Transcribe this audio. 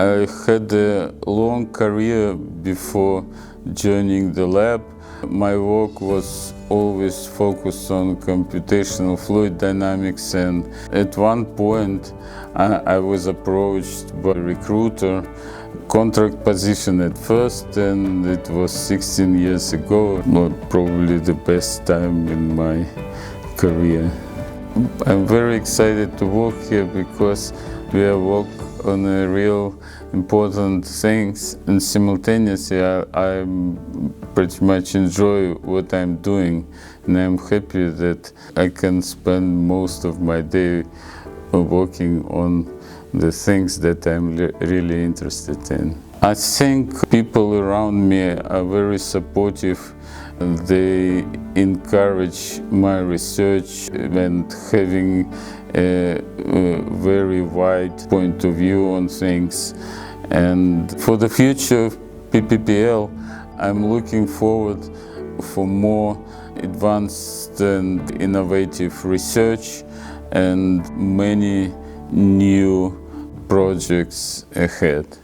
I had a long career before joining the lab. My work was always focused on computational fluid dynamics, and at one point I was approached by a recruiter, contract position at first, and it was 16 years ago, probably the best time in my career. I'm very excited to work here because we are working on a real important things, and simultaneously I pretty much enjoy what I'm doing, and I'm happy that I can spend most of my day working on the things that I'm really interested in. I think people around me are very supportive. They encourage my research and having a very wide point of view on things. And for the future of PPPL, I'm looking forward for more advanced and innovative research and many new projects ahead.